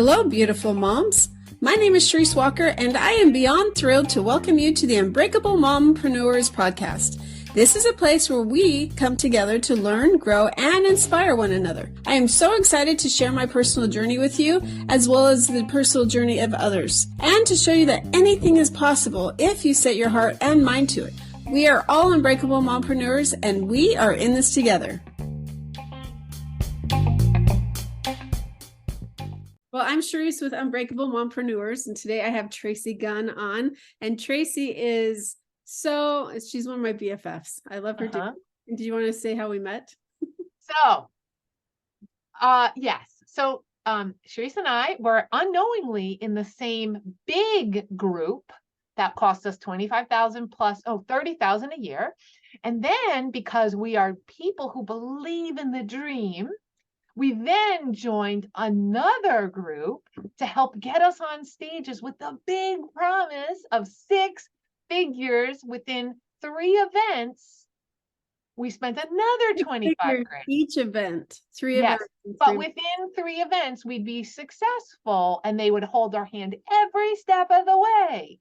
Hello, beautiful moms. My name is Sharice Walker, and I am beyond thrilled to welcome you to the Unbreakable Mompreneurs podcast. This is a place where we come together to learn, grow, and inspire one another. I am so excited to share my personal journey with you, as well as the personal journey of others, and to show you that anything is possible if you set your heart and mind to it. We are all Unbreakable Mompreneurs, and we are in this together. Well, I'm Sharice with Unbreakable Mompreneurs, and today I have Tracy Gunn on. And Tracy she's one of my BFFs. I love her. Do you want to say how we met? Yes. So, Tracy and I were unknowingly in the same big group that cost us $25,000 plus, $30,000 a year. And then because we are people who believe in the dream, we then joined another group to help get us on stages with the big promise of 6 figures within 3 events. We spent another 25 grand. Each event, 3 yes, events. But within 3 events, we'd be successful and they would hold our hand every step of the way.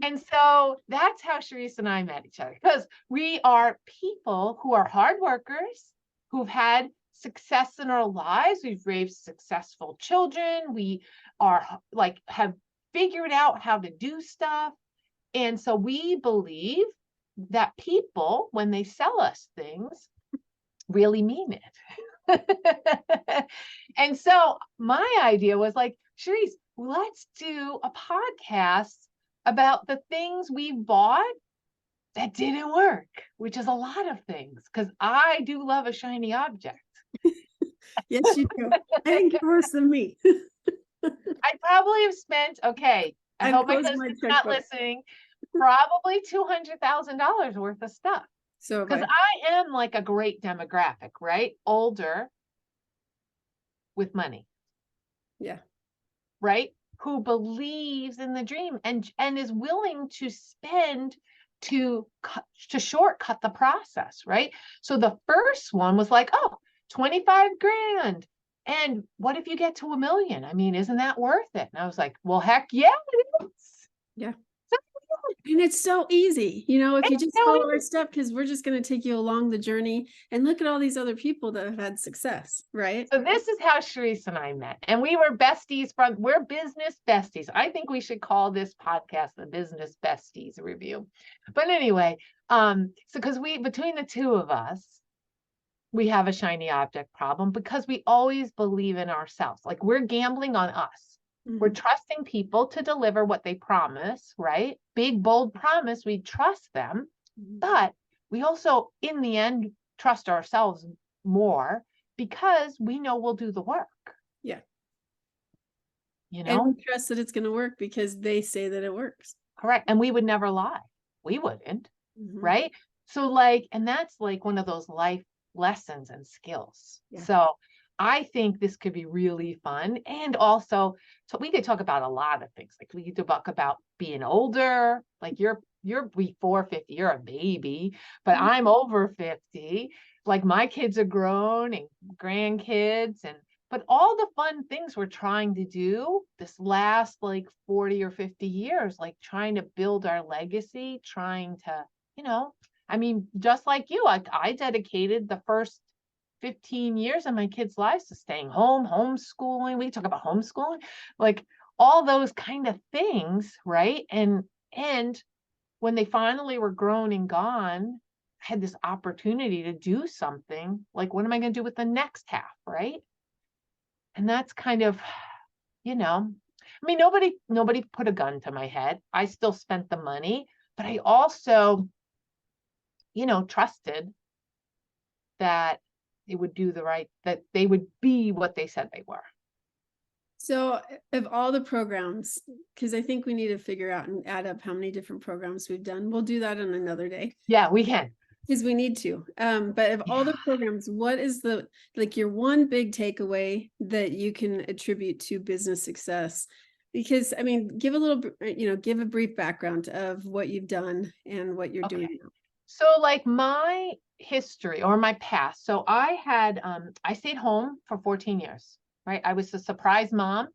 And so that's how Sharice and I met each other, because we are people who are hard workers, who've had success in our lives. We've raised successful children. We have figured out how to do stuff. And so we believe that people, when they sell us things, really mean it. And so my idea was like, Sharice, let's do a podcast about the things we bought that didn't work, which is a lot of things, because I do love a shiny object. Yes, you do. I think you're worse than me. I probably have spent, I hope my husband's not listening, probably $200,000 worth of stuff. So because I am like a great demographic, right? Older with money. Yeah. Right? Who believes in the dream and is willing to spend to shortcut the process, right? So the first one was like, 25 grand. And what if you get to $1 million? I mean, isn't that worth it? And I was like, well, heck yeah, it is. Yeah. And it's so easy, if you just follow our step, because we're just going to take you along the journey and look at all these other people that have had success, right? So this is how Sharice and I met. And we were besties we're business besties. I think we should call this podcast the Business Besties Review. But anyway, because between the two of us, we have a shiny object problem because we always believe in ourselves. Like we're gambling on us. Mm-hmm. We're trusting people to deliver what they promise, right? Big, bold promise. We trust them, but we also, in the end, trust ourselves more because we know we'll do the work. Yeah. And we trust that it's going to work because they say that it works. Correct. And we would never lie. We wouldn't, right? So and that's like one of those life lessons and skills. Yeah. So I think this could be really fun. And also, so we could talk about a lot of things. Like we could talk about being older, like you're before 50, you're a baby, but I'm over 50. Like my kids are grown and grandkids but all the fun things we're trying to do this last 40 or 50 years, like trying to build our legacy, trying to, I mean, just like you, I dedicated the first 15 years of my kids' lives to staying home, homeschooling. We talk about homeschooling, like all those kind of things, right? And when they finally were grown and gone, I had this opportunity to do something. Like, what am I going to do with the next half, right? And that's kind of, I mean, nobody put a gun to my head. I still spent the money, but I also, trusted that they would do that they would be what they said they were. So of all the programs, because I think we need to figure out and add up how many different programs we've done. We'll do that on another day. Yeah, we can. Because we need to. But of all the programs, what is your one big takeaway that you can attribute to business success? Because, I mean, give a brief background of what you've done and what you're doing now. So my history or my past. So I stayed home for 14 years. right? I was a surprise mom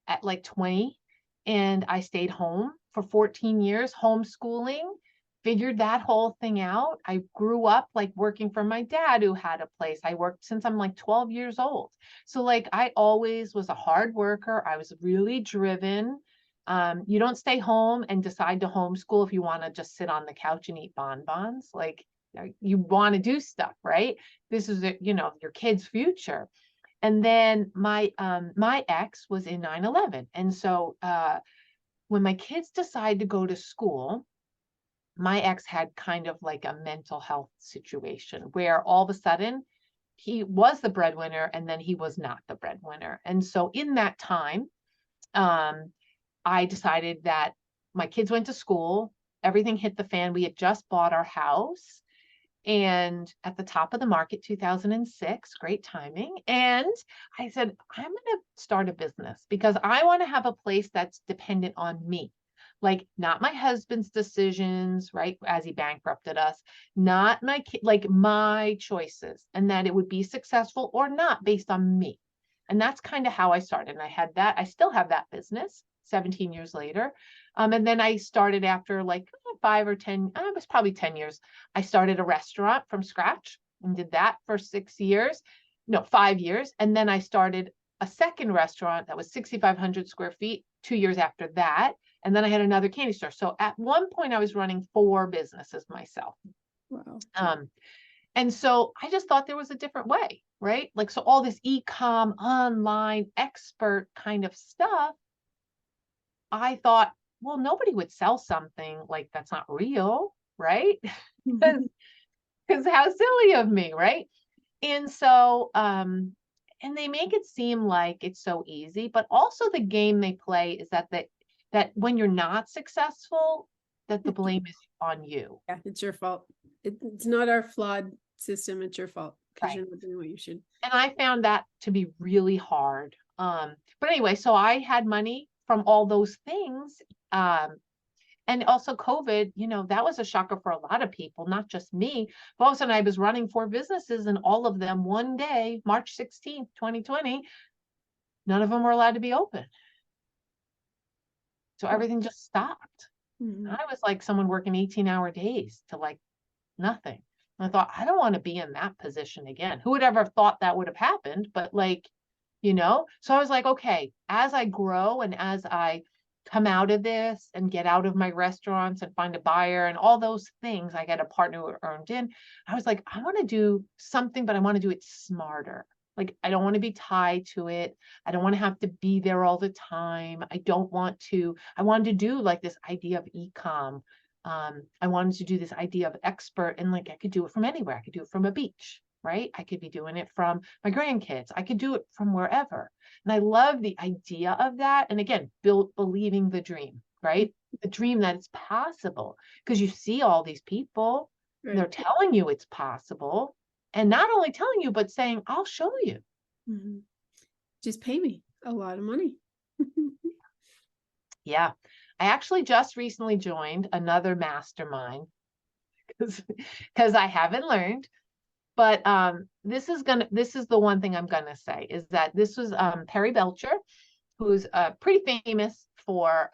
at like 20, and I stayed home for 14 years, homeschooling, figured that whole thing out. I grew up like working for my dad who had a place. I worked since I'm like 12 years old. So like I always was a hard worker. I was really driven. You don't stay home and decide to homeschool if you want to just sit on the couch and eat bonbons. Like you want to do stuff, right? This is, your kid's future. And then my ex was in 9/11. And so when my kids decided to go to school, my ex had kind of like a mental health situation where all of a sudden he was the breadwinner and then he was not the breadwinner. And so in that time, I decided that my kids went to school, everything hit the fan. We had just bought our house and at the top of the market, 2006, great timing. And I said, I'm going to start a business because I want to have a place that's dependent on me. Like not my husband's decisions, right? As he bankrupted us, not my like my choices, and that it would be successful or not based on me. And that's kind of how I started. And I had that, I still have that business 17 years later. And then I started after like 5 or 10, it was probably 10 years. I started a restaurant from scratch and did that for 5 years. And then I started a second restaurant that was 6,500 square feet 2 years after that. And then I had another candy store. So at one point I was running 4 businesses myself. Wow. And so I just thought there was a different way, right? Like, so all this e-com, online, expert kind of stuff, I thought, well, nobody would sell something like that's not real, right? Because how silly of me, right? And so, and they make it seem like it's so easy, but also the game they play is that when you're not successful, that the blame is on you. Yeah, it's your fault. It's not our flawed system. It's your fault because Right. you're not doing what you should. And I found that to be really hard. But anyway, so I had money from all those things. And also COVID, that was a shocker for a lot of people, not just me. But all of a sudden I was running 4 businesses and all of them one day, March 16th, 2020, none of them were allowed to be open. So everything just stopped. Mm-hmm. I was like someone working 18-hour days to like nothing. And I thought, I don't want to be in that position again. Who would ever have thought that would have happened? But like, so I was like, okay, as I grow and as I come out of this and get out of my restaurants and find a buyer and all those things, I get a partner who earned in. I was like, I want to do something, but I want to do it smarter. Like, I don't want to be tied to it. I don't want to have to be there all the time. I wanted to do like this idea of e-com. I wanted to do this idea of expert, and like, I could do it from anywhere. I could do it from a beach, right? I could be doing it from my grandkids. I could do it from wherever. And I love the idea of that. And again, believing the dream, right? The dream that it's possible, because you see all these people, right. They're telling you it's possible. And not only telling you, but saying, I'll show you. Mm-hmm. Just pay me a lot of money. Yeah. I actually just recently joined another mastermind because I haven't learned. But this is the one thing I'm gonna say is that this was Perry Belcher, who's pretty famous for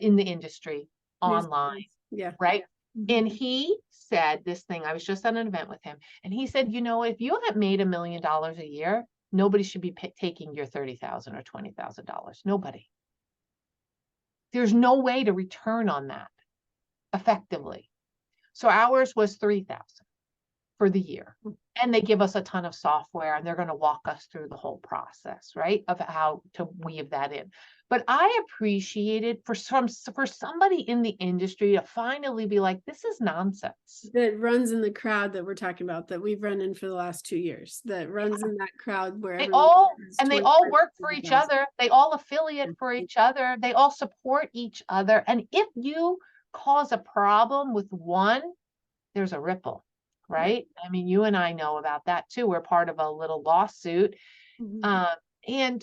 in the industry online. Yeah. Right. Mm-hmm. And he said this thing, I was just at an event with him, and he said, if you haven't made $1 million a year, nobody should be taking your $30,000 or $20,000. Nobody. There's no way to return on that effectively. So ours was 3,000 for the year. And they give us a ton of software and they're going to walk us through the whole process, right? Of how to weave that in. But I appreciated for somebody in the industry to finally be like, this is nonsense. That runs in the crowd that we're talking about, that we've run in for the last 2 years, that runs in that crowd where they all work for each other. They all affiliate for each other. They all support each other. And if you cause a problem with one, there's a ripple. Right. I mean, you and I know about that too. We're part of a little lawsuit. Mm-hmm.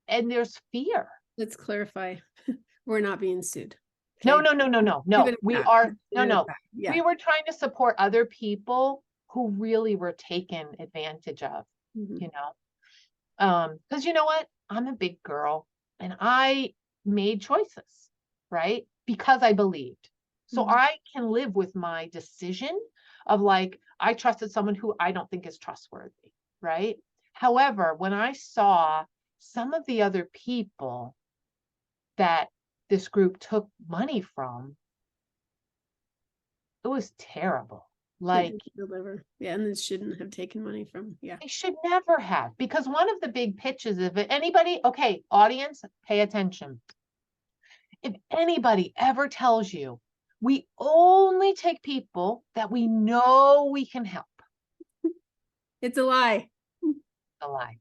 And there's fear. Let's clarify. We're not being sued. Okay? No. We are. No. Yeah. We were trying to support other people who really were taken advantage of, Because you know what? I'm a big girl and I made choices, right? Because I believed. So I can live with my decision of like, I trusted someone who I don't think is trustworthy, right? However, when I saw some of the other people that this group took money from, it was terrible. Like, deliver. Yeah, and it shouldn't have taken money from. Yeah. they should never have, because one of the big pitches of it, anybody, okay, audience, pay attention. If anybody ever tells you, we only take people that we know we can help, It's a lie. a lie.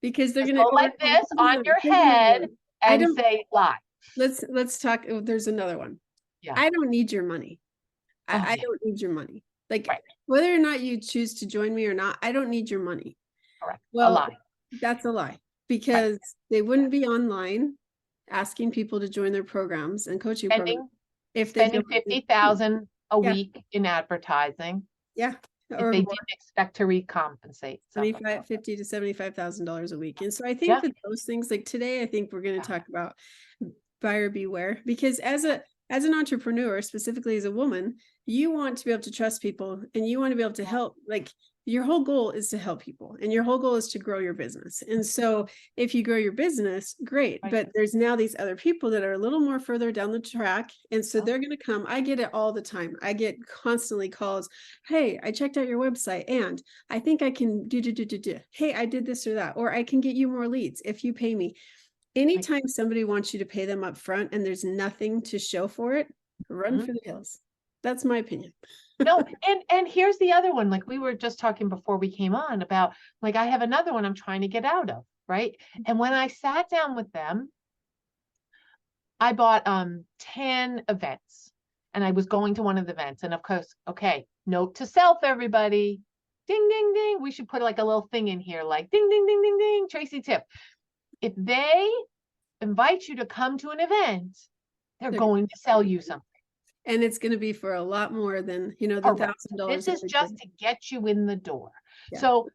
Because they're Just going to go like this on your head and say lie. Let's talk. Oh, there's another one. Yeah. I don't need your money. I yeah. don't need your money. Like, Right. whether or not you choose to join me or not, I don't need your money. Correct. Well, a lie. That's a lie, because they wouldn't be online asking people to join their programs and coaching programs if they spending $50,000 a week in advertising. Yeah. If they didn't expect to recompensate. $50,000 to $75,000 a week. And so I think that those things, like today, I think we're going to talk about buyer beware, because as an entrepreneur, specifically as a woman, you want to be able to trust people and you want to be able to help. Like, your whole goal is to help people and your whole goal is to grow your business. And so if you grow your business, great. Right. But there's now these other people that are a little more further down the track. And so they're going to come. I get it all the time. I get constantly calls. Hey, I checked out your website and I think I can do. Hey, I did this or that, or I can get you more leads if you pay me. Anytime somebody wants you to pay them up front and there's nothing to show for it, run for the hills. That's my opinion. No, and here's the other one. Like, we were just talking before we came on about, like, I have another one I'm trying to get out of, right? And when I sat down with them, I bought 10 events and I was going to one of the events. And of course, okay, note to self, everybody, ding, ding, ding. We should put like a little thing in here, like ding, ding, ding, ding, ding, Tracy tip. If they invite you to come to an event, they're going to sell you something. And it's going to be for a lot more than, the $1,000. This is just to get you in the door. Yeah. So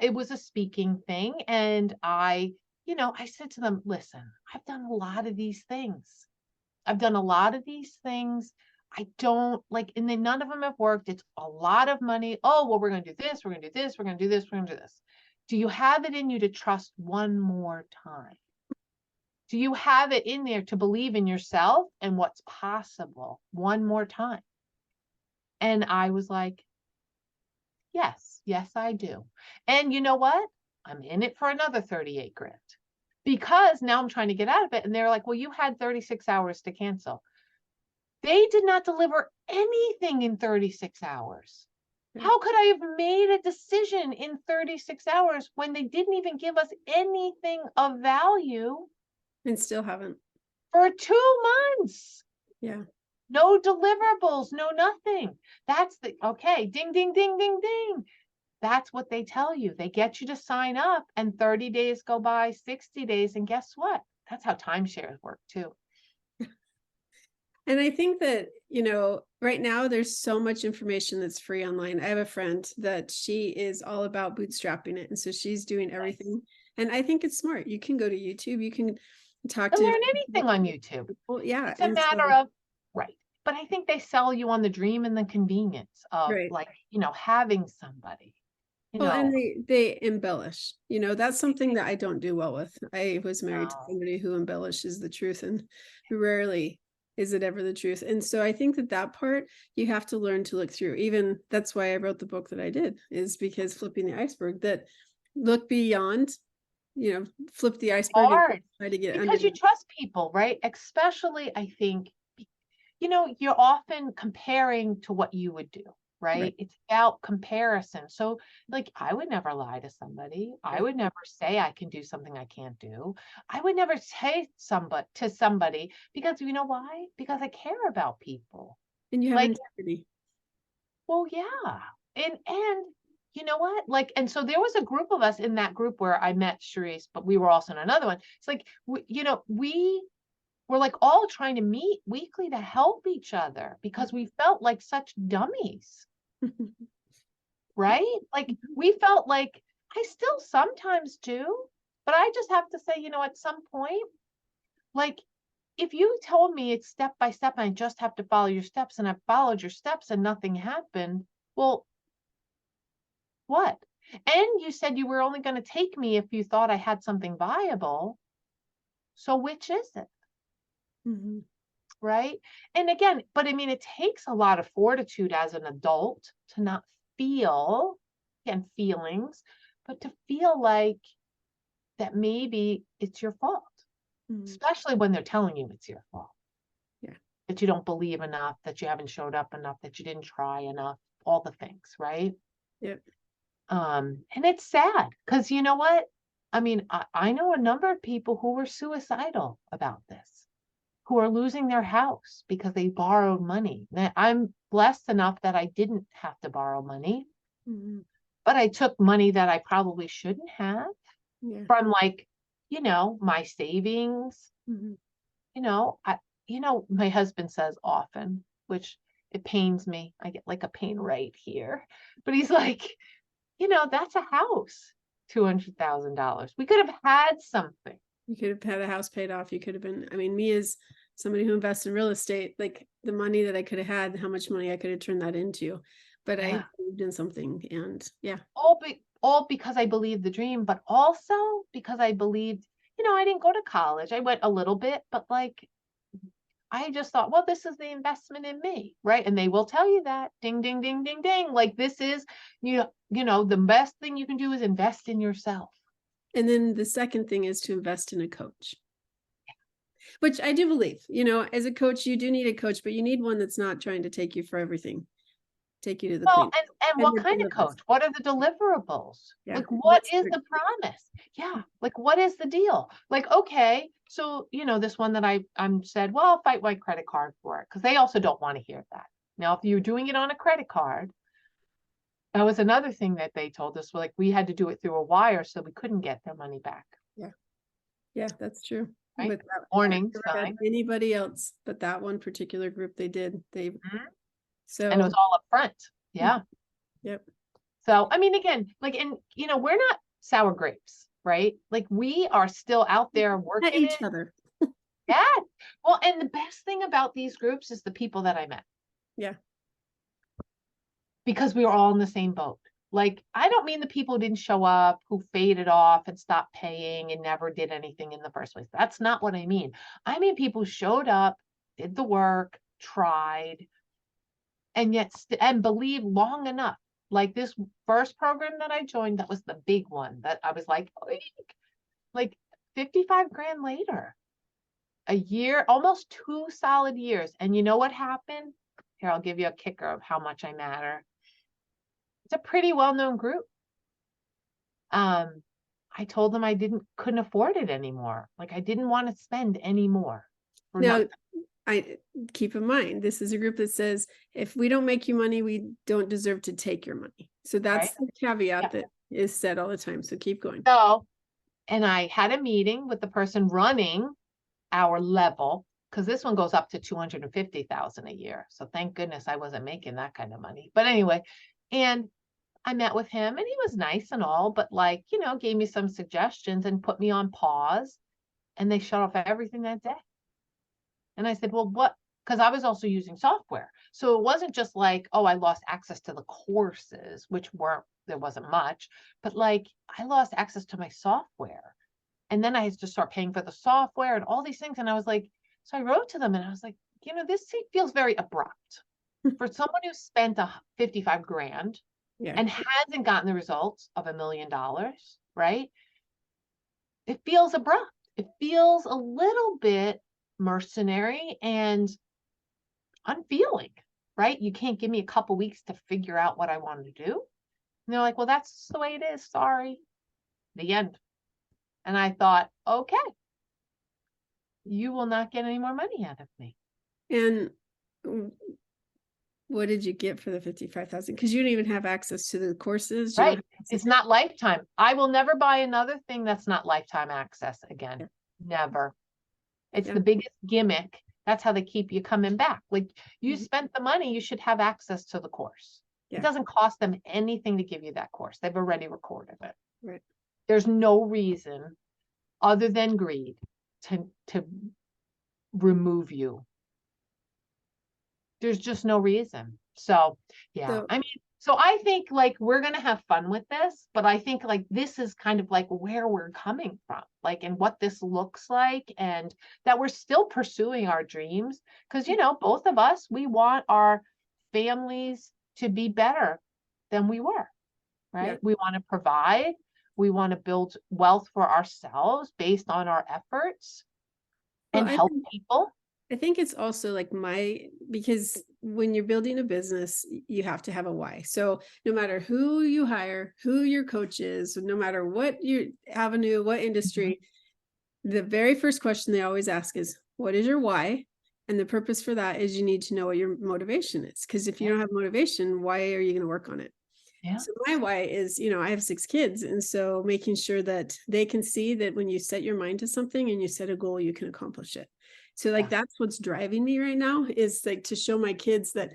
it was a speaking thing. And I said to them, listen, I've done a lot of these things. I don't like, and then none of them have worked. It's a lot of money. Oh, well, we're going to do this. We're going to do this. We're going to do this. We're going to do this. Do you have it in you to trust one more time? Do you have it in there to believe in yourself and what's possible one more time? And I was like, yes, I do. And you know what? I'm in it for another 38 grand because now I'm trying to get out of it. And they're like, well, you had 36 hours to cancel. They did not deliver anything in 36 hours. How could I have made a decision in 36 hours when they didn't even give us anything of value? And still haven't. For 2 months. Yeah. No deliverables, no nothing. That's okay, ding, ding, ding, ding, ding. That's what they tell you. They get you to sign up and 30 days go by, 60 days. And guess what? That's how timeshares work too. And I think that, right now there's so much information that's free online. I have a friend that she is all about bootstrapping it. And so she's doing everything. Nice. And I think it's smart. You can go to YouTube, you can learn anything on YouTube. Well, yeah. It's a matter of, right. But I think they sell you on the dream and the convenience of having somebody. And they embellish. That's something that I don't do well with. I was married to somebody who embellishes the truth, and rarely is it ever the truth. And so I think that part you have to learn to look through. Even that's why I wrote the book that I did, is because flipping the iceberg, that look beyond, flip the iceberg and try to get because you trust people, right? Especially, I think, you're often comparing to what you would do, right? It's about comparison. So like, I would never lie to somebody. I would never say I can do something I can't do. I would never say to somebody, because you know why? Because I care about people. And you have integrity. Well, yeah. And you know what? Like, and so there was a group of us in that group where I met Sharice, but we were also in another one. It's like, we were like all trying to meet weekly to help each other because we felt like such dummies. Right? Like, we felt like I still sometimes do, but I just have to say, at some point, like, if you told me it's step by step and I just have to follow your steps and I followed your steps and nothing happened, well, what? And you said you were only going to take me if you thought I had something viable. So which is it? Mm-hmm. Right? And again, but I mean, it takes a lot of fortitude as an adult to not feel, again, feelings, but to feel like that maybe it's your fault, especially when they're telling you it's your fault. Yeah. That you don't believe enough, that you haven't showed up enough, that you didn't try enough, all the things, right? Yep. And it's sad because you know what? I mean, I know a number of people who were suicidal about this, who are losing their house because they borrowed money. Now, I'm blessed enough that I didn't have to borrow money, but I took money that I probably shouldn't have from my savings. My husband says often, which it pains me. I get like a pain right here, but he's like, that's a house, $200,000. We could have had something. You could have had a house paid off. You could have been, I mean, me as somebody who invests in real estate, like the money that I could have had, how much money I could have turned that into, but I believed in something. And all because I believed the dream, but also because I believed, I didn't go to college. I went a little bit, but I just thought, well, this is the investment in me, right? And they will tell you that, ding, ding, ding, ding, ding. Like this is, the best thing you can do is invest in yourself. And then the second thing is to invest in a coach, which I do believe, as a coach, you do need a coach, but you need one that's not trying to take you for everything, take you to the clean. And what kind of coach? What are the deliverables? Yeah. Like, what is the promise? Yeah. Like, what is the deal? Like, okay. So, this one that I'm said, well, I'll fight my credit card for it. Because they also don't want to hear that. Now, if you're doing it on a credit card, that was another thing that they told us. Like, we had to do it through a wire, so we couldn't get their money back. Yeah. Yeah, that's true. Right? With that, Warning sign. Anybody else, but that one particular group, they did. So, and it was all up front. Yeah. Yep. So, I mean, again, we're not sour grapes, right? Like we are still out there working each other. Yeah. Well, and the best thing about these groups is the people that I met. Yeah. Because we were all in the same boat. Like, I don't mean the people who didn't show up, who faded off and stopped paying and never did anything in the first place. That's not what I mean. I mean people who showed up, did the work, tried, and yet and believed long enough. Like this first program that I joined, that was the big one that I was like 55 grand later, a year, almost 2 solid years. And you know what happened? Here, I'll give you a kicker of how much I matter. It's a pretty well-known group. I told them I couldn't afford it anymore. Like I didn't want to spend any more. Now, I keep in mind, this is a group that says, if we don't make you money, we don't deserve to take your money. So that's the caveat that is said all the time. So keep going. So, and I had a meeting with the person running our level, because this one goes up to 250,000 a year. So thank goodness I wasn't making that kind of money. But anyway, and I met with him and he was nice and all, but gave me some suggestions and put me on pause, and they shut off everything that day. And I said, well, what? Because I was also using software. So it wasn't just like, oh, I lost access to the courses, which there wasn't much, but I lost access to my software. And then I had to start paying for the software and all these things. And I was like, so I wrote to them and I was like, this feels very abrupt for someone who spent 55 grand and hasn't gotten the results of $1 million, right? It feels abrupt. It feels a little bit mercenary and unfeeling, right? You can't give me a couple weeks to figure out what I want to do. And they're like, well, that's the way it is. Sorry. The end. And I thought, okay, you will not get any more money out of me. And what did you get for the 55,000? Because you don't even have access to the courses. Right. It's not lifetime. I will never buy another thing that's not lifetime access again. Never. It's the biggest gimmick. That's how they keep you coming back. Like you spent the money, you should have access to the course. It doesn't cost them anything to give you that course. They've already recorded it. Right. There's no reason other than greed to remove you. There's just no reason. So, yeah, So I mean, so I think like we're going to have fun with this, but I think like this is kind of like where we're coming from, like, and what this looks like, and that we're still pursuing our dreams. Because, you know, both of us, we want our families to be better than we were, yeah. right? We want to provide, we want to build wealth for ourselves based on our efforts Well, and help people. I think it's also like because when you're building a business, you have to have a why. So no matter who you hire, who your coach is, no matter what your avenue, what industry, the very first question they always ask is, what is your why? And the purpose for that is you need to know what your motivation is. Because if you don't have motivation, why are you going to work on it? Yeah. So my why is, I have 6 kids. And so making sure that they can see that when you set your mind to something and you set a goal, you can accomplish it. So like, that's what's driving me right now, is like to show my kids that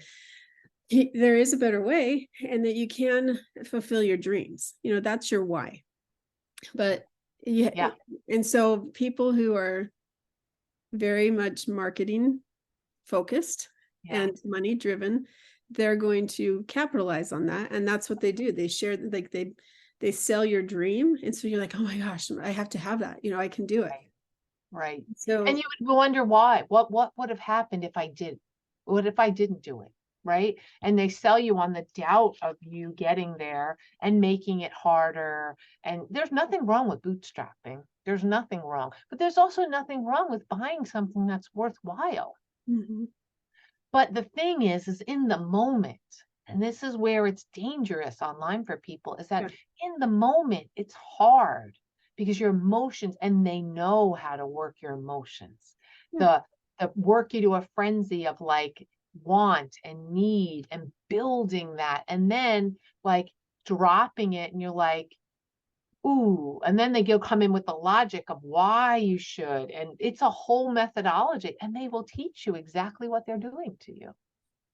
there is a better way and that you can fulfill your dreams. That's your why. But yeah. And so people who are very much marketing focused and money driven, they're going to capitalize on that. And that's what they do. They share, like they sell your dream. And so you're like, oh my gosh, I have to have that. I can do it. Right. So, and you would wonder why. What would have happened if I did? What if I didn't do it? Right. And they sell you on the doubt of you getting there and making it harder. And there's nothing wrong with bootstrapping. There's nothing wrong. But there's also nothing wrong with buying something that's worthwhile. But the thing is in the moment, and this is where it's dangerous online for people, is that in the moment, it's hard because your emotions, and they know how to work your emotions. The work you to a frenzy of like want and need and building that, and then like dropping it, and you're like, ooh, and then they come in with the logic of why you should, and it's a whole methodology, and they will teach you exactly what they're doing to you.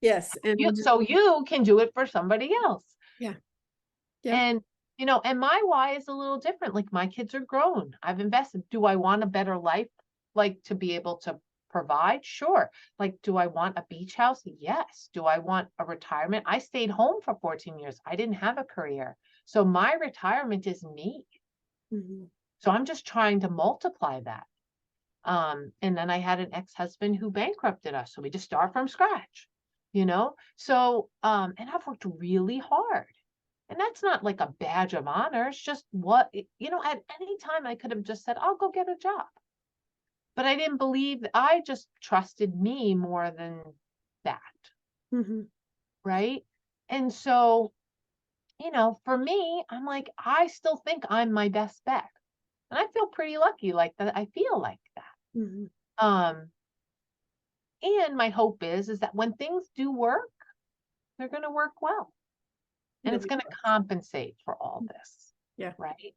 yes. And So you can do it for somebody else. Yeah. And, and my why is a little different. Like my kids are grown. I've invested. Do I want a better life? Like to be able to provide? Sure. Like, do I want a beach house? Yes. Do I want a retirement? I stayed home for 14 years. I didn't have a career. So my retirement is me. So I'm just trying to multiply that. And then I had an ex-husband who bankrupted us. So we just start from scratch, So, and I've worked really hard. And that's not like a badge of honor. It's just at any time I could have just said, I'll go get a job. But I didn't believe that. I just trusted me more than that. Right. And so, for me, I'm like, I still think I'm my best bet. And I feel pretty lucky like that. I feel like that. And my hope is that when things do work, they're going to work well. And it's going to compensate for all this. Yeah. Right.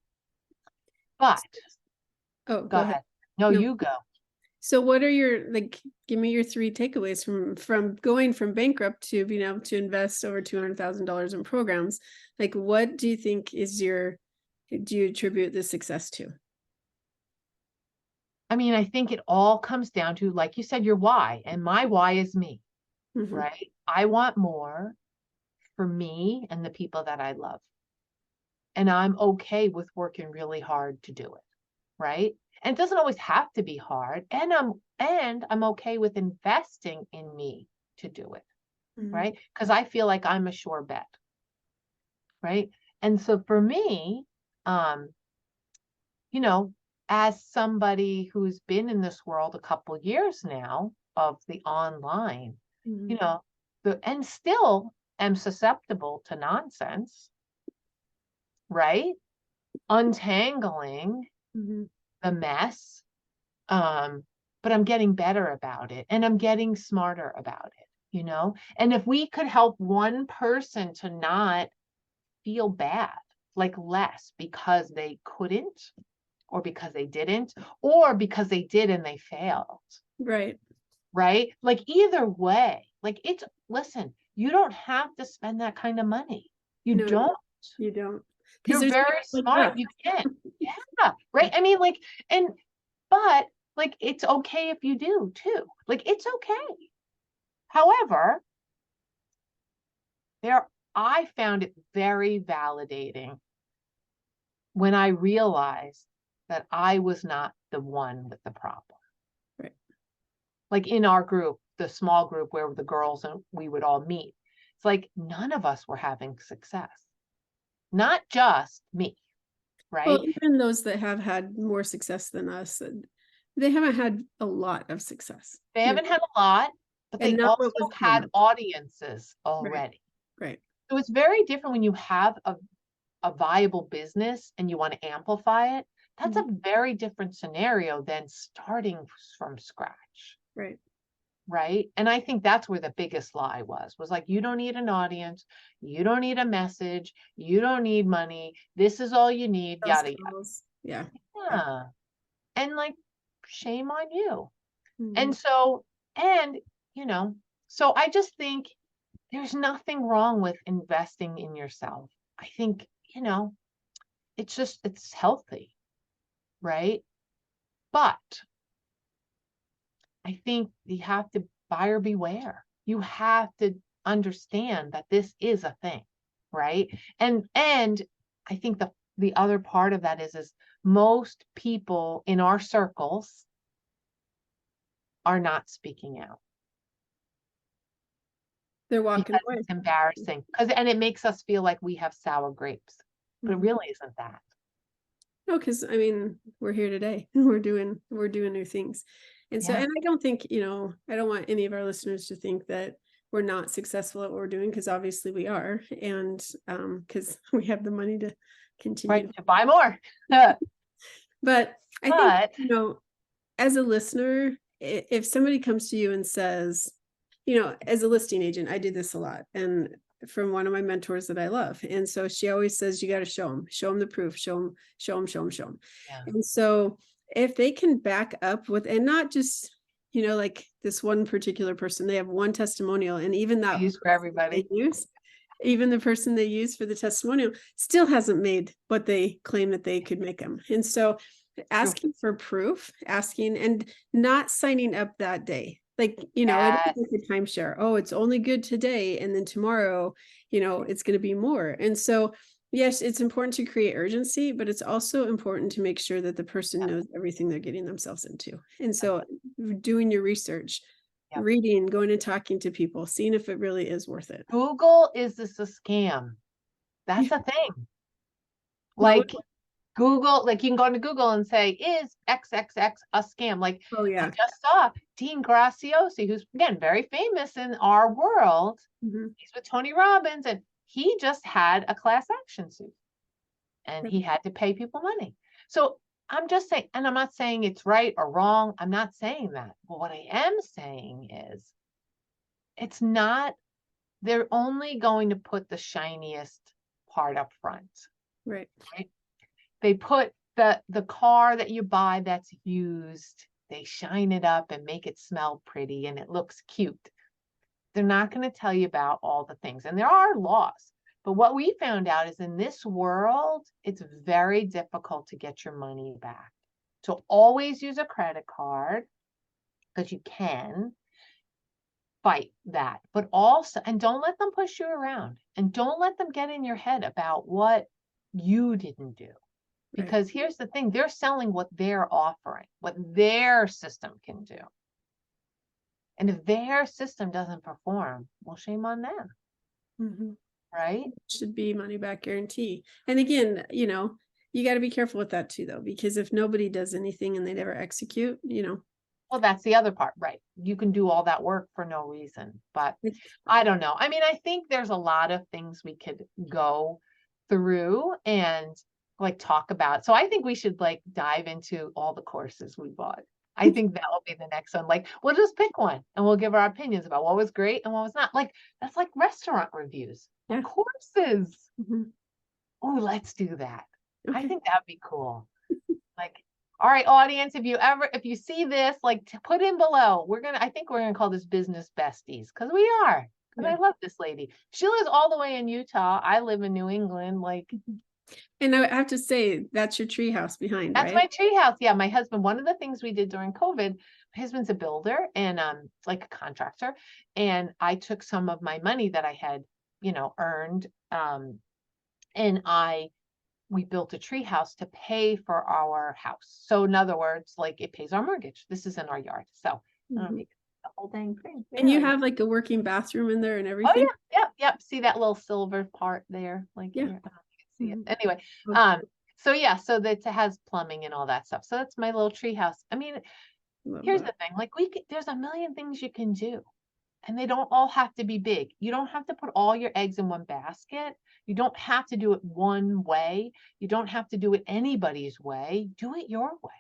But go ahead. No, you go. So what are give me your 3 takeaways from going from bankrupt to being able to invest over $200,000 in programs? Like, what do you think do you attribute the success to? I mean, I think it all comes down to, like you said, your why, and my why is me, right? I want more for me and the people that I love. And I'm okay with working really hard to do it, right? And it doesn't always have to be hard. And I'm okay with investing in me to do it, right? Because I feel like I'm a sure bet, right? And so for me, as somebody who's been in this world a couple years now of the online, and still am susceptible to nonsense, right? Untangling the mess. But I'm getting better about it, and I'm getting smarter about it, And if we could help one person to not feel bad, like less because they couldn't, or because they didn't, or because they did and they failed. Right. Right? Like either way, listen, you don't have to spend that kind of money. You don't. You don't. You're very smart. You can. Yeah. Right. I mean, like, but like, it's okay if you do too. Like, it's okay. However, I found it very validating when I realized that I was not the one with the problem. Right. Like in our group, the small group where the girls and we would all meet, it's like none of us were having success. Not just me, right? Well, even those that have had more success than us, they haven't had a lot of success. They haven't had a lot, but they also had audiences already. Right. So it's very different when you have a viable business and you want to amplify it. That's a very different scenario than starting from scratch. Right. Right. And I think that's where the biggest lie was like, you don't need an audience. You don't need a message. You don't need money. This is all you need. Yada, yada. Yeah. Yeah. And like, shame on you. And so, so I just think there's nothing wrong with investing in yourself. I think, it's healthy. Right. But I think you have to buyer beware. You have to understand that this is a thing, right? And I think the other part of that is most people in our circles are not speaking out. They're walking away. It's embarrassing and it makes us feel like we have sour grapes, but it really isn't that. No, because I mean, we're here today. We're doing new things. And so, and I don't think, I don't want any of our listeners to think that we're not successful at what we're doing, because obviously we are. And because we have the money to continue to buy more. But I think, as a listener, if somebody comes to you and says, as a listing agent, I do this a lot. And from one of my mentors that I love. And so she always says, you got to show them the proof, show them. Yeah. And so if they can back up with, and not just, like this one particular person, they have one testimonial, and even that use for everybody, even the person they use for the testimonial still hasn't made what they claim that they could make them. And so asking for proof, and not signing up that day. Like, it's like a timeshare. Oh, it's only good today. And then tomorrow, it's going to be more. And so, yes, it's important to create urgency, but it's also important to make sure that the person knows everything they're getting themselves into. And so doing your research, reading, going and talking to people, seeing if it really is worth it. Google, is this a scam? That's a thing. Like, Google, like you can go into Google and say, is XXX a scam? Like, I just saw Dean Graciosi, who's again very famous in our world. He's with Tony Robbins, and he just had a class action suit, and he had to pay people money. So I'm just saying, and I'm not saying it's right or wrong. I'm not saying that. But what I am saying is, it's not. They're only going to put the shiniest part up front. Right. They put the car that you buy that's used, they shine it up and make it smell pretty and it looks cute. They're not going to tell you about all the things. And there are laws. But what we found out is in this world, it's very difficult to get your money back. So always use a credit card, because you can fight that. But also, and don't let them push you around, and don't let them get in your head about what you didn't do. Because here's the thing, they're selling what they're offering, what their system can do. And if their system doesn't perform, well, shame on them. Right? It should be money back guarantee. And again, you got to be careful with that too, though, because if nobody does anything and they never execute, Well, that's the other part, right? You can do all that work for no reason. But I don't know. I mean, I think there's a lot of things we could go through and like talk about. So I think we should like dive into all the courses we bought. I think that will be the next one. Like, we'll just pick one and we'll give our opinions about what was great and what was not. Like, that's like restaurant reviews, courses. Oh, let's do that. Okay. I think that'd be cool. Like, all right, audience, if you see this, like, put in below. I think we're gonna call this business besties, because we are. Because I love this lady. She lives all the way in Utah. I live in New England. Like, And I have to say, that's your tree house behind, That's right? my tree house. Yeah, my husband, one of the things we did during COVID, my husband's a builder and like a contractor. And I took some of my money that I had, earned. And we built a tree house to pay for our house. So in other words, like it pays our mortgage. This is in our yard. So I don't know if you can see the whole dang thing. And you There. have like a working bathroom in there and Oh everything? yeah, yep. See that little silver part there? Like Yeah. here. I don't know if you can see it. Anyway, Oh, so yeah, so that it has plumbing and all that stuff. So that's my little tree house. I mean, love here's that. the thing, like there's a million things you can do. And they don't all have to be big. You don't have to put all your eggs in one basket. You don't have to do it one way. You don't have to do it anybody's way. Do it your way.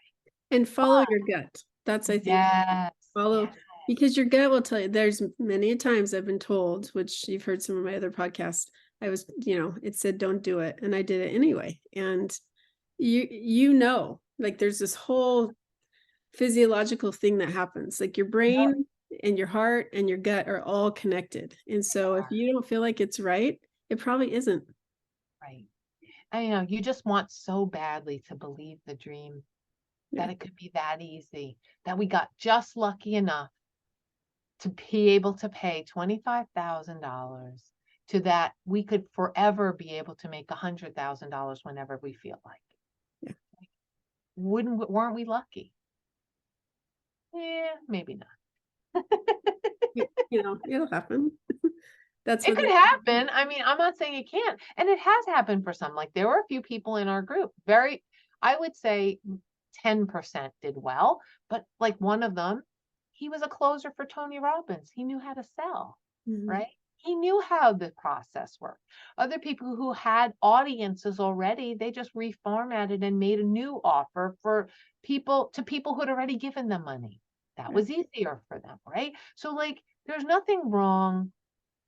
And follow your gut. That's, I think, Yes. follow, Yes. because your gut will tell you. There's many times I've been told, which you've heard some of my other podcasts, I was, it said, don't do it. And I did it anyway. And like there's this whole physiological thing that happens. Like your brain and your heart and your gut are all connected. And so if you don't feel like it's right, it probably isn't. Right. I know you just want so badly to believe the dream that it could be that easy, that we got just lucky enough to be able to pay $25,000 to that we could forever be able to make $100,000 whenever we feel like. Yeah. Weren't we lucky? Yeah, maybe not. It'll happen. That's It what could happen. I mean, I'm not saying it can't. And it has happened for some. Like there were a few people in our group, I would say 10% did well, but like one of them, he was a closer for Tony Robbins. He knew how to sell, right? He knew how the process worked. Other people who had audiences already, they just reformatted and made a new offer for people who'd already given them money. That was easier for them, right? So like there's nothing wrong.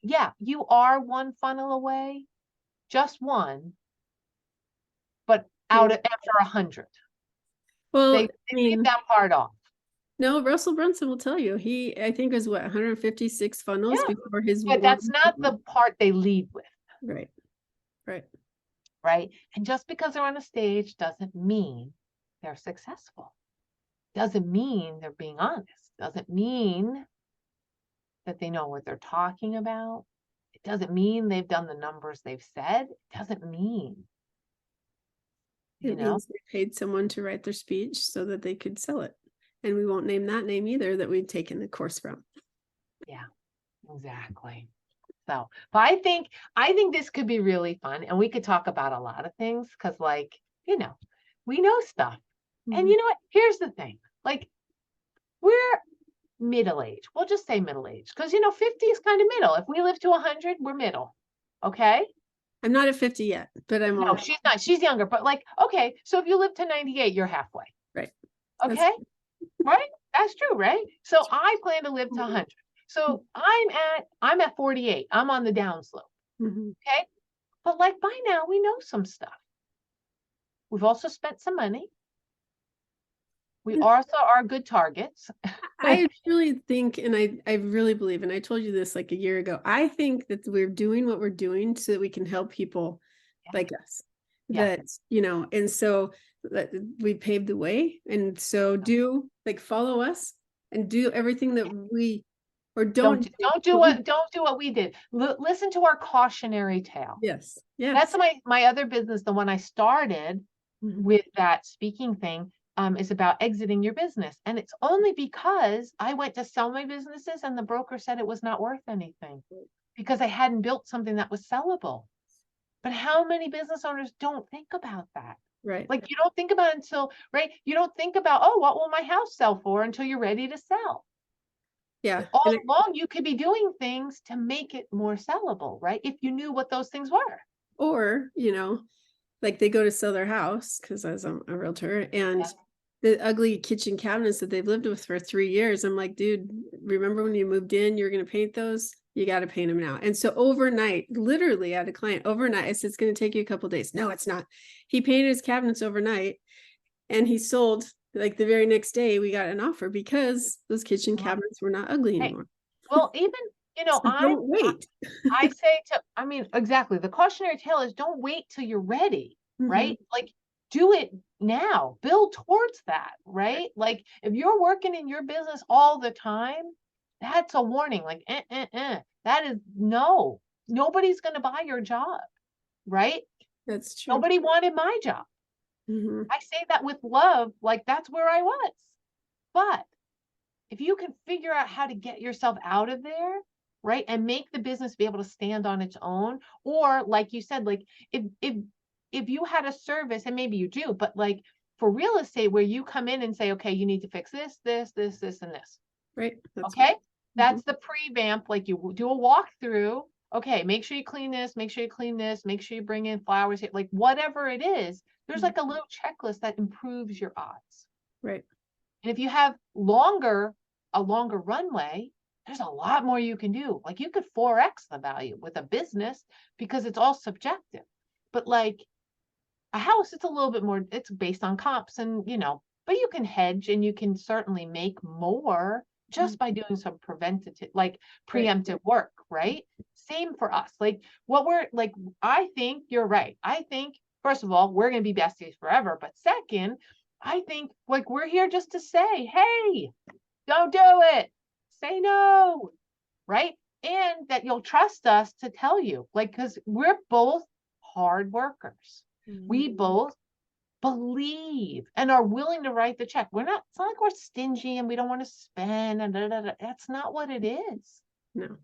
Yeah, you are one funnel away, just one, but after 100. Well, They leave that part off. no, Russell Brunson will tell you. I think was 156 funnels before his But that's not the part they lead with. Right. Right. Right. And just because they're on a stage doesn't mean they're successful. Doesn't mean they're being honest. Doesn't mean that they know what they're talking about. It doesn't mean they've done the numbers they've said. It doesn't mean. It means they paid someone to write their speech so that they could sell it. And we won't name that name either that we've taken the course from. Yeah, exactly. So, but I think this could be really fun, and we could talk about a lot of things because, like, we know stuff. And you know what? Here's the thing: like, we're middle-aged. We'll just say middle-aged because 50 is kind of middle. If we live to 100, we're middle. Okay. I'm not at 50 yet, but I'm no, she's not. She's younger, but like, okay. So if you live to 98, you're halfway. Right. Okay. Right. That's true. Right. So I plan to live to 100. So I'm at 48. I'm on the downslope. Okay. But like by now we know some stuff. We've also spent some money. We also are good targets. I really think, and I really believe, and I told you this like a year ago, I think that we're doing what we're doing so that we can help people like us. That, and so that we paved the way. And so follow us and do everything that we, or don't do what we did. Listen to our cautionary tale. Yes. That's my other business. The one I started with that speaking thing is about exiting your business. And it's only because I went to sell my businesses and the broker said it was not worth anything because I hadn't built something that was sellable. But how many business owners don't think about that? Right. Like you don't think about it until, right? You don't think about, oh, what will my house sell for until you're ready to sell. Yeah. All along, you could be doing things to make it more sellable, right? If you knew what those things were. Or, like they go to sell their house because as I'm a realtor and the ugly kitchen cabinets that they've lived with for 3 years. I'm like, dude, remember when you moved in, you were going to paint those? You got to paint them now. And so overnight, literally I had a client overnight. I said, it's going to take you a couple of days. No, it's not. He painted his cabinets overnight and he sold like the very next day we got an offer because those kitchen cabinets were not ugly anymore. Well, even, so don't wait. I say exactly. The cautionary tale is don't wait till you're ready. right? Like, do it now, build towards that, right? Like, if you're working in your business all the time, that's a warning. Like, that is no, nobody's going to buy your job, right? That's true. Nobody wanted my job. I say that with love, like that's where I was. But if you can figure out how to get yourself out of there, right, and make the business be able to stand on its own, or like you said, like if you had a service, and maybe you do, but like for real estate where you come in and say, okay, you need to fix this, this, this, this, and this. Right. That's okay. That's the pre-vamp. Like you do a walkthrough. Okay, make sure you clean this, make sure you clean this, make sure you bring in flowers, like whatever it is, there's like a little checklist that improves your odds. Right. And if you have a longer runway, there's a lot more you can do. Like you could 4x the value with a business because it's all subjective. But like a house, it's a little bit more, it's based on comps and, but you can hedge and you can certainly make more just by doing some preventative, like preemptive work, right? Same for us. Like what we're like, I think you're right. I think, first of all, we're going to be besties forever. But second, I think like we're here just to say, hey, don't do it. Say no, right? And that you'll trust us to tell you, like, because we're both hard workers. We both believe and are willing to write the check. It's not like we're stingy and we don't want to spend and that's not what it is. No.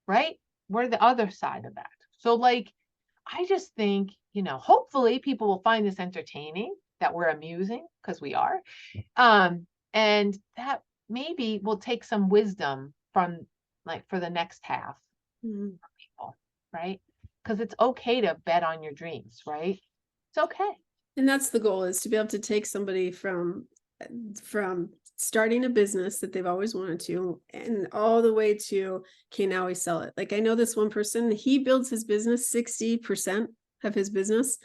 Right? We're the other side of that. So like, I just think, hopefully people will find this entertaining, that we're amusing, because we are. And that maybe will take some wisdom from like for the next half for people, right? Because it's okay to bet on your dreams, right? It's okay. And that's the goal, is to be able to take somebody from starting a business that they've always wanted to, and all the way to, okay, now we sell it. Like I know this one person, he builds his business 60% of his business.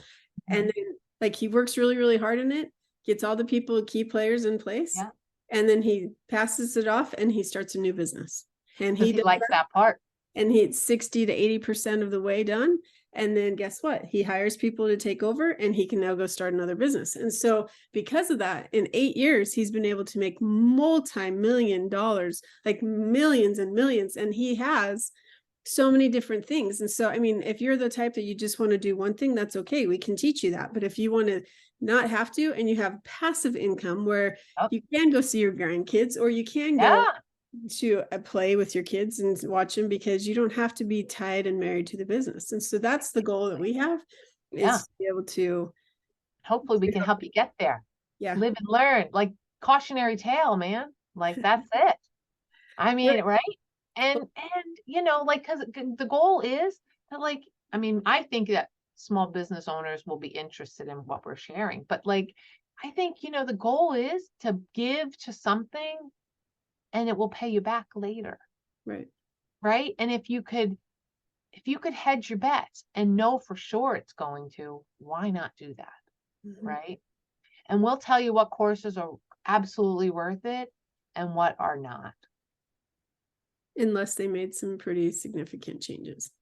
And then like he works really, really hard in it, gets all the key players in place. Yeah. And then he passes it off and he starts a new business. And he likes that part. And he's 60 to 80% of the way done. And then guess what? He hires people to take over and he can now go start another business. And so because of that, in 8 years, he's been able to make multi-million dollars, like millions and millions. And he has so many different things. And so, I mean, if you're the type that you just want to do one thing, that's okay. We can teach you that. But if you want to not have to, and you have passive income where you can go see your grandkids, or you can go to a play with your kids and watch them, because you don't have to be tied and married to the business. And so that's the goal that we have, is to be able to, hopefully we can help you get there. Live and learn, like cautionary tale, man. Like that's it. I mean, right? And like, because the goal is that, like, I mean, I think that small business owners will be interested in what we're sharing, but like, I think, the goal is to give to something and it will pay you back later. Right. And if you could hedge your bets and know for sure it's going to, why not do that? Right. And we'll tell you what courses are absolutely worth it and what are not. Unless they made some pretty significant changes.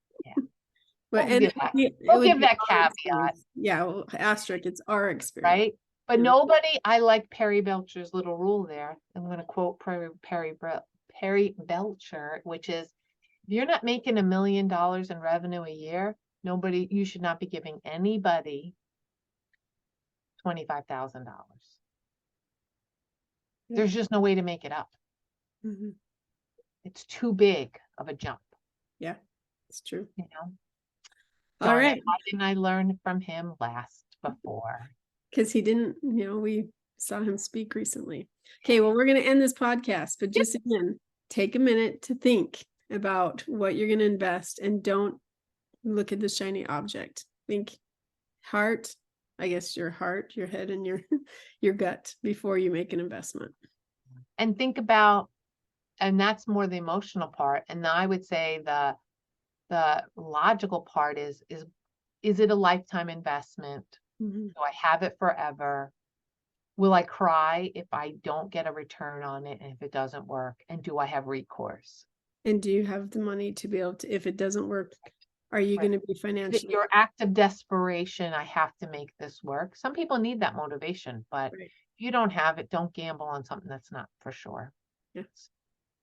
But we'll give that caveat. Well, asterisk, it's our experience. Right. But nobody, I like Perry Belcher's little rule there. I'm going to quote Perry Belcher, which is, if you're not making $1 million in revenue a year, you should not be giving anybody $25,000. There's just no way to make it up. It's too big of a jump. Yeah, it's true. All right. Why didn't I learn from him before? Because he didn't, we saw him speak recently. Okay, well, we're going to end this podcast, but just again, take a minute to think about what you're going to invest, and don't look at the shiny object. Think heart, I guess your heart, your head, and your gut before you make an investment. And think about, and that's more the emotional part. And I would say the logical part is it a lifetime investment? Do I have it forever? Will I cry if I don't get a return on it and if it doesn't work? And do I have recourse? And do you have the money to be able to, if it doesn't work, are you Right. going to be financially? Your act of desperation, I have to make this work. Some people need that motivation, but Right. if you don't have it, don't gamble on something that's not for sure. Yes.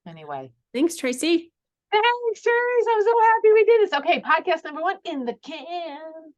Anyway. Thanks, Tracy. Thanks, Cherise. I'm so happy we did this. Okay, podcast number 1 in the can.